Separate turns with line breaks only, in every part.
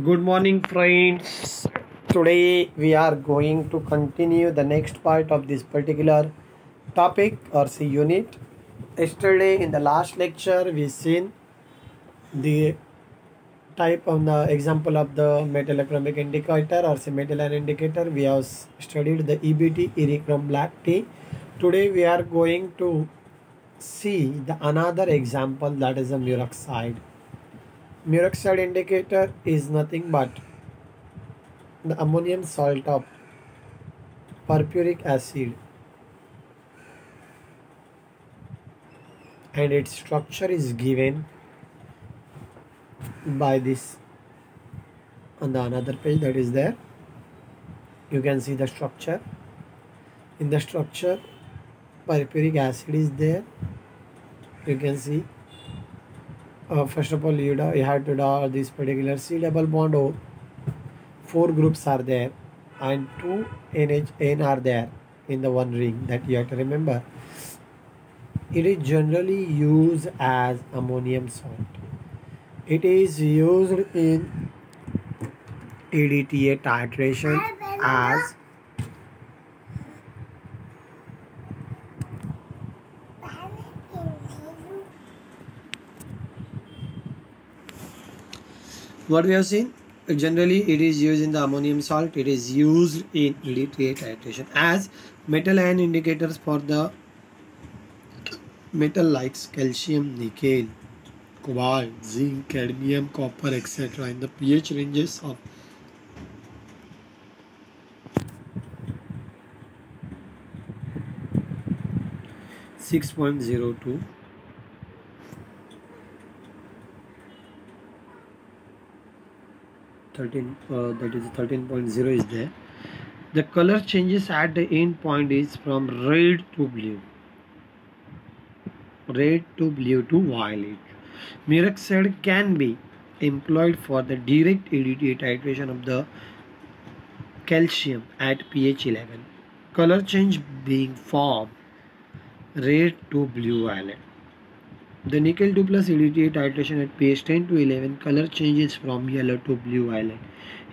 Good morning, friends. Today we are going to continue the next part of this particular topic or say unit. Yesterday in the last lecture we seen the type of the example of the metallochromic indicator or say metal ion indicator. We have studied the EBT, Erichrome black tea. Today we are going to see the another example, that is a muroxide. Muroxide indicator is nothing but the ammonium salt of perpuric acid, and its structure is given by this on the another page that is there. You can see the structure. In the structure, perpuric acid is there. You can see first of all you have to draw this particular C double bond O. 4 groups are there and 2 NHN are there in the one ring, that you have to remember. It is generally used as ammonium salt. It is used in EDTA titration as what we have seen. Generally it is used in the ammonium salt. It is used in EDTA titration as metal ion indicators for the metal like calcium, nickel, cobalt, zinc, cadmium, copper, etc. in the pH ranges of 6.02 13 that is 13.0 is there. The color changes at the end point is from red to blue to violet. Muroxide can be employed for the direct EDTA titration of the calcium at pH 11. Color change being from red to blue violet. The nickel 2 plus EDTA titration at pH 10 to 11, color changes from yellow to blue violet.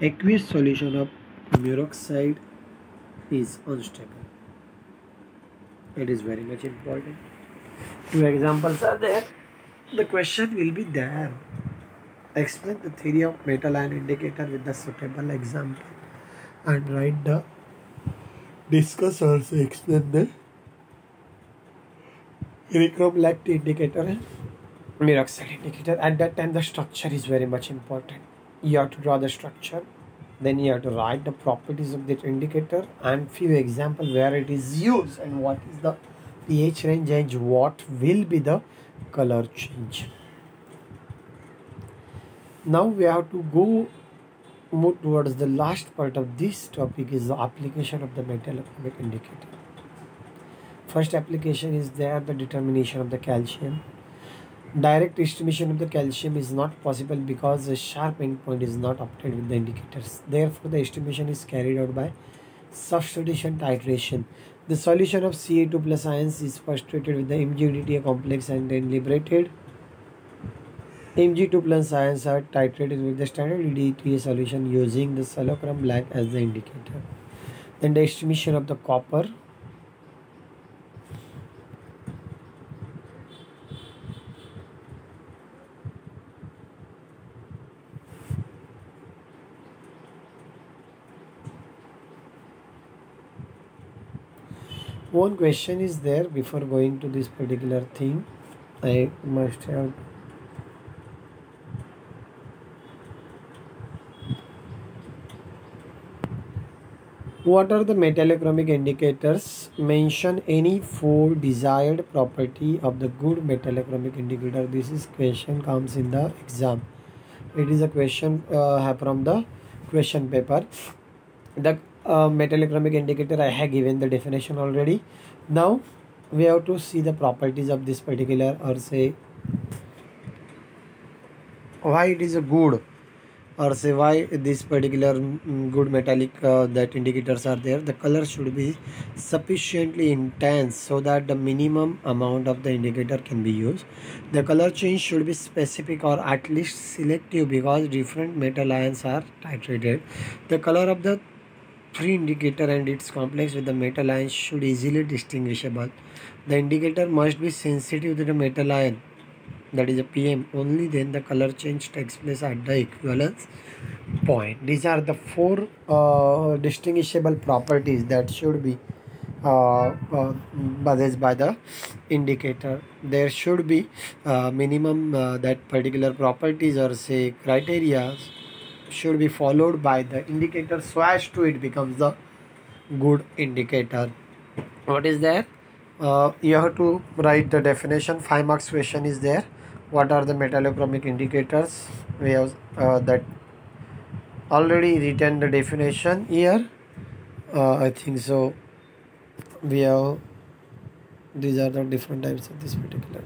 Aqueous solution of muroxide is unstable. It is very much important. 2 examples are there. The question will be there. Explain the theory of metal ion indicator with the suitable example and write the discuss also explain the Erichrome black tea indicator and muroxide indicator. At that time the structure is very much important. You have to draw the structure, then you have to write the properties of that indicator and few examples where it is used and what is the pH range and what will be the color change. Now we have to move towards the last part of this topic, is the application of the metallochromic indicator. First application is there, the determination of the calcium. Direct estimation of the calcium is not possible because the sharp endpoint is not obtained with the indicators. Therefore, the estimation is carried out by substitution titration. The solution of Ca2 plus ions is first treated with the MgEDTA complex and then liberated. Mg2 plus ions are titrated with the standard EDTA solution using the Solochrome black as the indicator. Then the estimation of the copper. One question is there before going to this particular thing. I must have what are the metallochromic indicators? Mention any 4 desired property of the good metallochromic indicator. This is question comes in the exam. It is a question from the question paper. The metallochromic indicator, I have given the definition already. Now we have to see the properties of this particular, or say why it is a good or say why this particular good metallic that indicators are there. The color should be sufficiently intense so that the minimum amount of the indicator can be used. The color change should be specific or at least selective because different metal ions are titrated. The color of the free indicator and its complex with the metal ions should easily distinguishable. The indicator must be sensitive to the metal ion, that is a PM. Only then the color change takes place at the equivalence point. These are the four distinguishable properties that should be possessed by the indicator. There should be minimum that particular properties or say criteria should be followed by the indicator so as to it becomes the good indicator. What is there? You have to write the definition. 5 marks question is there. What are the metallochromic indicators? We have that already written the definition here. I think so. We have, these are the different types of this particular.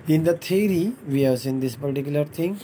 In the theory, we have seen this particular thing.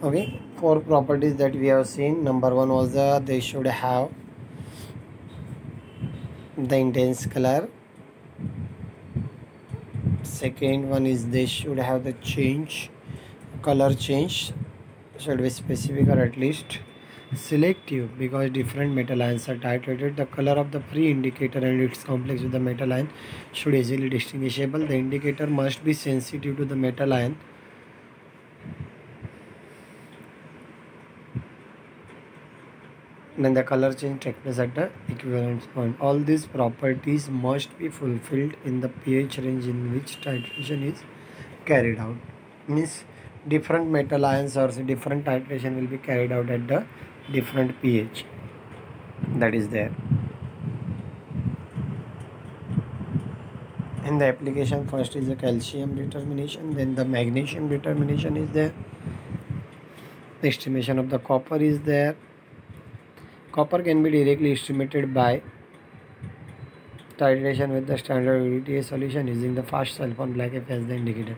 Okay, four properties that we have seen. Number one was they should have the intense color. Second one is they should have the color change should be specific or at least selective because different metal ions are titrated. The color of the free indicator and its complex with the metal ion should easily distinguishable. The indicator must be sensitive to the metal ion. Then the color change takes place at the equivalence point. All these properties must be fulfilled in the pH range in which titration is carried out. Means different metal ions or different titration will be carried out at the different pH that is there. In the application, first is the calcium determination, then the magnesium determination is there. The estimation of the copper is there. Copper can be directly estimated by titration with the standard EDTA solution using the fast sulfon black F as the indicator.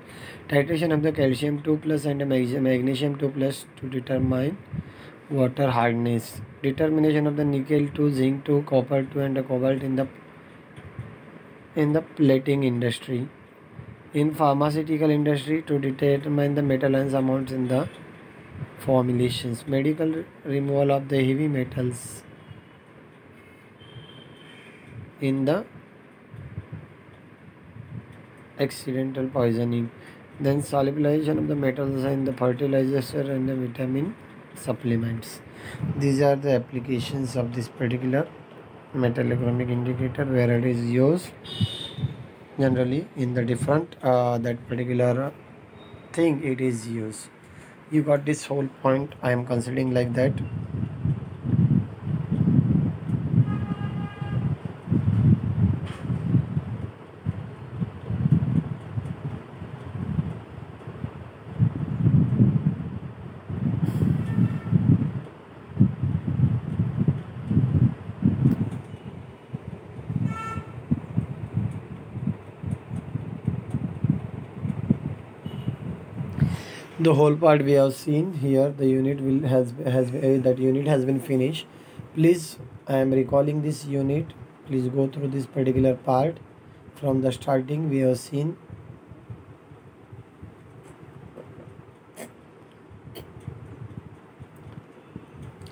Titration of the calcium 2 plus and the magnesium 2 plus to determine water hardness. Determination of the nickel 2, zinc 2, copper 2 and the cobalt in the plating industry. In pharmaceutical industry to determine the metal ions amounts in the formulations. Medical removal of the heavy metals in the accidental poisoning. Then solubilization of the metals in the fertilizer and the vitamin supplements. These are the applications of this particular metallochromic indicator where it is used generally in the different that particular thing it is used. You got this whole point. I am considering like that. The whole part we have seen here. The unit has that unit has been finished. Please, I am recalling this unit. Please go through this particular part from the starting. We have seen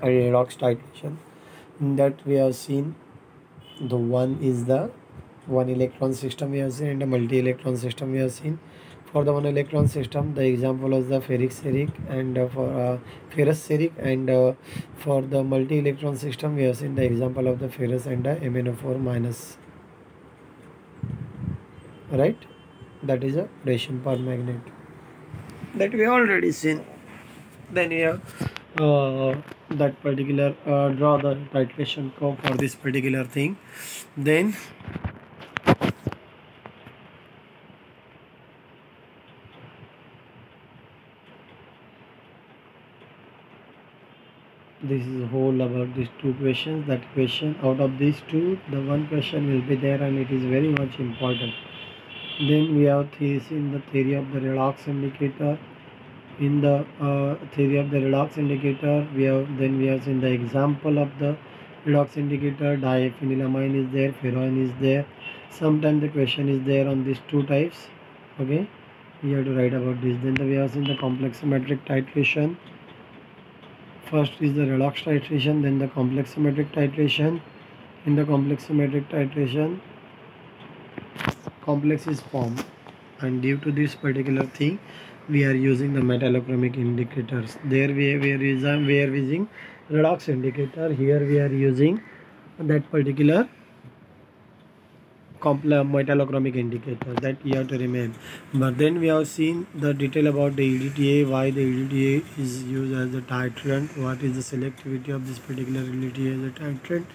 a redox titration. In that we have seen the one is the one electron system we have seen, and a multi-electron system we have seen. For the one electron system, the example was the ferric steric, and for ferrous steric, and for the multi-electron system we have seen the example of the ferrous and the MnO4 minus, right? That is a potassium permanganate that we already seen. Then we have that particular draw the titration curve for this particular thing. Then this is whole about these two questions. That question, out of these two, the one question will be there, and it is very much important. Then we have seen the theory of the redox indicator. In the theory of the redox indicator, we have seen the example of the redox indicator. Diphenylamine is there, ferroin is there. Sometimes the question is there on these two types. Okay, we have to write about this. Then we have seen the complex symmetric titration. First is the redox titration, then the complex symmetric titration. In the complex symmetric titration, complex is formed, and due to this particular thing, we are using the metallochromic indicators. There we are using redox indicator. Here we are using that particular metallochromic indicator, that you have to remember. But then we have seen the detail about the EDTA, why the EDTA is used as a titrant, what is the selectivity of this particular EDTA as a titrant.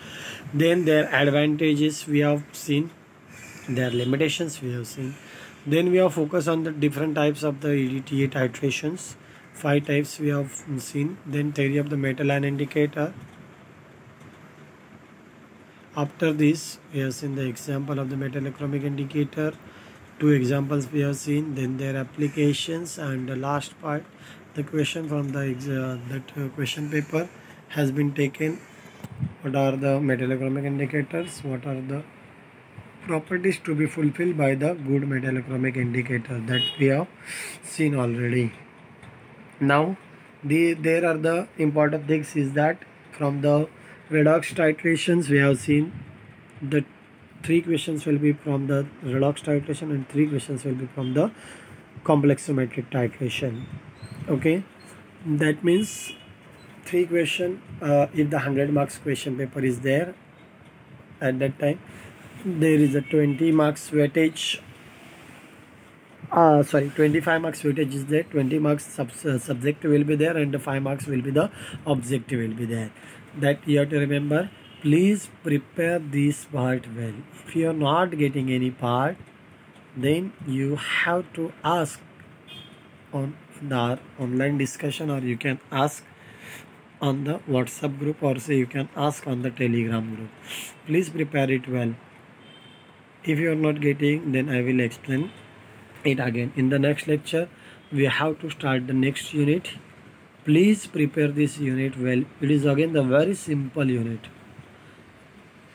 Then their advantages we have seen, their limitations we have seen. Then we have focused on the different types of the EDTA titrations. 5 types we have seen. Then theory of the metal ion indicator. After this, we have seen the example of the metallochromic indicator. 2 examples we have seen. Then their applications, and the last part, the question from the question paper has been taken. What are the metallochromic indicators? What are the properties to be fulfilled by the good metallochromic indicator? That we have seen already. Now there are the important things is that from the redox titrations we have seen the 3 questions will be from the redox titration, and 3 questions will be from the complex symmetric titration. Okay, that means 3 question if the 100 marks question paper is there, at that time there is a 20 marks weightage, 25 marks weightage is there, 20 marks subjective will be there, and the 5 marks will be the objective will be there. That you have to remember. Please prepare this part well. If you are not getting any part, then you have to ask on the online discussion, or you can ask on the WhatsApp group, or say you can ask on the Telegram group. Please prepare it well. If you are not getting, then I will explain it again. In the next lecture, we have to start the next unit. Please prepare this unit well. It is again the very simple unit.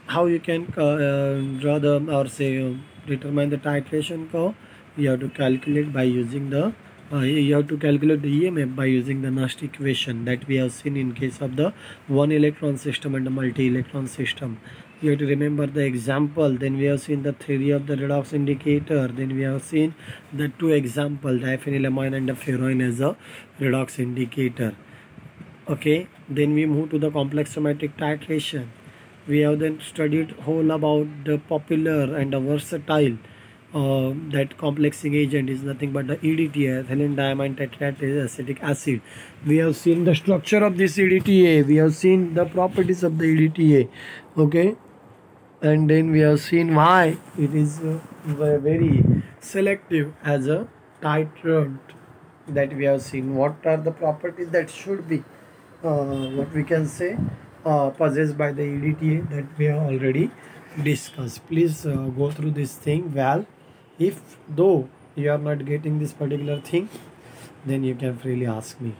How you can draw the, or say determine the titration curve? You have to calculate by using the you have to calculate the EMF by using the Nernst equation that we have seen in case of the one electron system and the multi-electron system. You have to remember the example. Then we have seen the theory of the redox indicator. Then we have seen the 2 examples, diphenylamine and the ferroin as a redox indicator. Okay, then we move to the complex symmetric titration. We have then studied whole about the popular and the versatile that complexing agent is nothing but the EDTA, ethylene diamine tetrate acetic acid. We have seen the structure of this EDTA. We have seen the properties of the EDTA. Okay, and then we have seen why it is very selective as a titrant. That we have seen what are the properties that should be what we can say possessed by the EDTA, that we have already discussed. Please go through this thing well. If though you are not getting this particular thing, then you can freely ask me.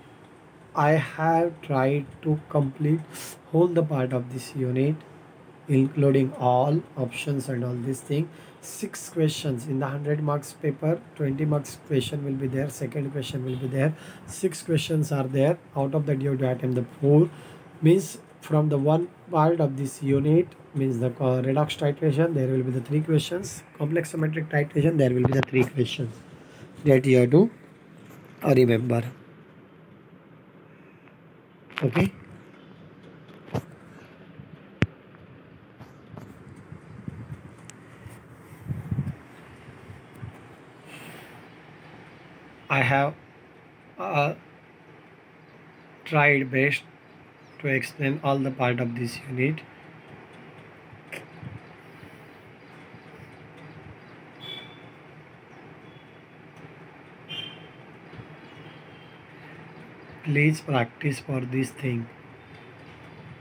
I have tried to complete whole the part of this unit, including all options and all these things. 6 questions in the 100 marks paper. 20 marks question will be there, second question will be there. 6 questions are there. Out of that you have to attempt the 4. Means From the one part of this unit means the redox titration, there will be the 3 questions. Complex symmetric titration, there will be the 3 questions that you have to remember. Okay. I have uh, tried best to explain all the part of this unit. Please practice for this thing.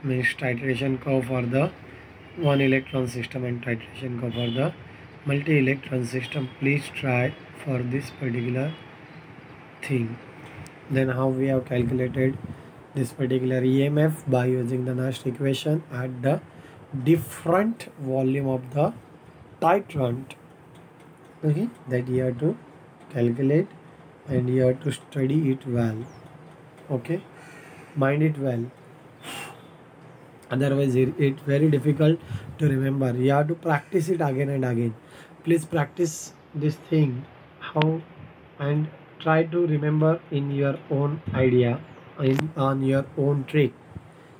Means titration curve for the one electron system and titration curve for the multi-electron system. Please try for this particular thing. Then how we have calculated this particular EMF by using the Nast equation at the different volume of the titrant. Okay, that you have to calculate and you have to study it well. Okay, mind it well, otherwise it's very difficult to remember. You have to practice it again and again. Please practice this thing how and try to remember in your own idea, on your own trick.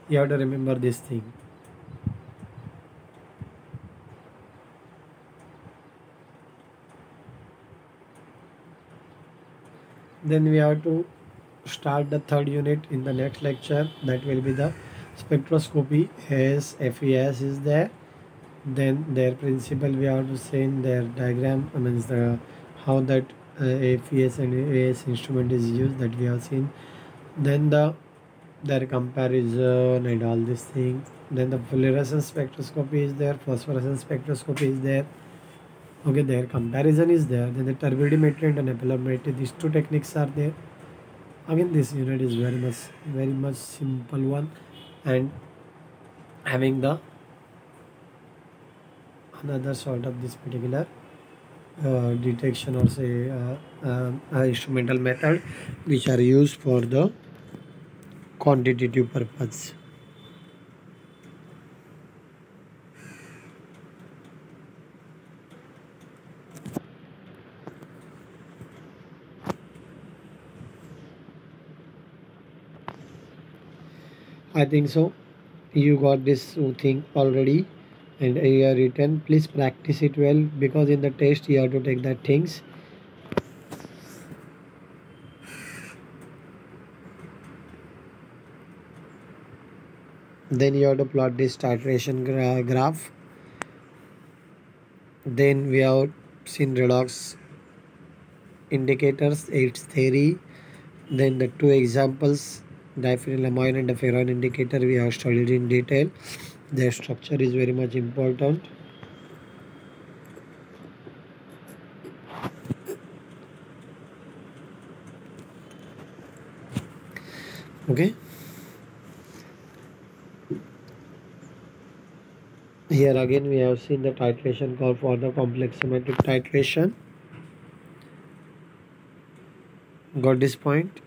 You have to remember this thing. Then we have to start the third unit in the next lecture. That will be the spectroscopy, as FES is there. Then their principle we have to say in their diagram, means the how that FES and AS instrument is used, that we have seen. Then their comparison and all these things. Then the fluorescence spectroscopy is there, phosphorescence spectroscopy is there. Okay, their comparison is there. Then the turbidimetry and the nephelometry, these two techniques are there. Again, this unit is very much simple one, and having the another sort of this particular detection or say instrumental method which are used for the quantitative purpose. I think so. You got this thing already and you are written. Please practice it well, because in the test you have to take that things. Then you have to plot this titration graph. Then we have seen redox indicators, its theory. Then the 2 examples, diphenylamine and the ferron indicator, we have studied in detail. Their structure is very much important. Okay. Here again we have seen the titration curve for the complex symmetric titration. Got this point?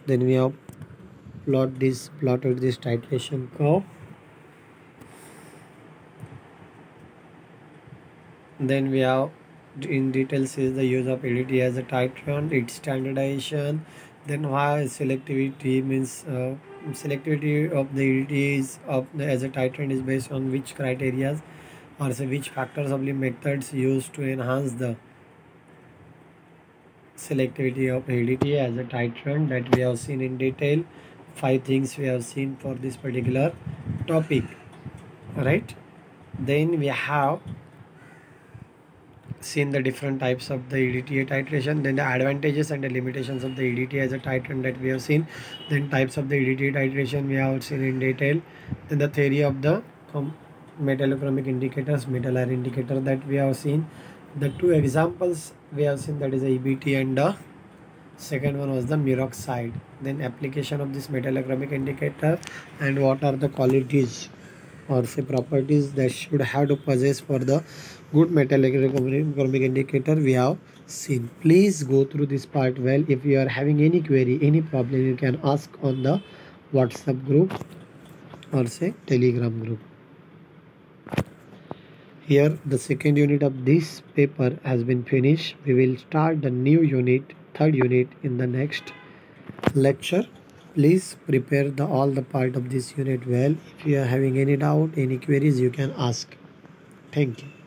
Then we have plotted this titration curve. Then we have in detail says the use of ADT as a titrant, its standardization. Then why selectivity means selectivity of the ADT is as a titrant is based on which criteria or say which factors of the methods used to enhance the selectivity of ADT as a titrant, that we have seen in detail. 5 things we have seen for this particular topic, right? Then we have seen the different types of the EDTA titration, then the advantages and the limitations of the EDTA as a titrant that we have seen. Then types of the EDTA titration we have seen in detail. Then the theory of the metallochromic indicators, metal air indicator, that we have seen. The 2 examples we have seen, that is the EBT and the second one was the Murox side. Then application of this metallochromic indicator and what are the qualities or say properties that should have to possess for the good metallochromic indicator we have seen. Please go through this part well. If you are having any query, any problem, you can ask on the WhatsApp group. or say Telegram group. Here the second unit of this paper has been finished. We will start the new unit, third unit, in the next lecture. Please prepare all the part of this unit well. If you are having any doubt, any queries, you can ask. Thank you.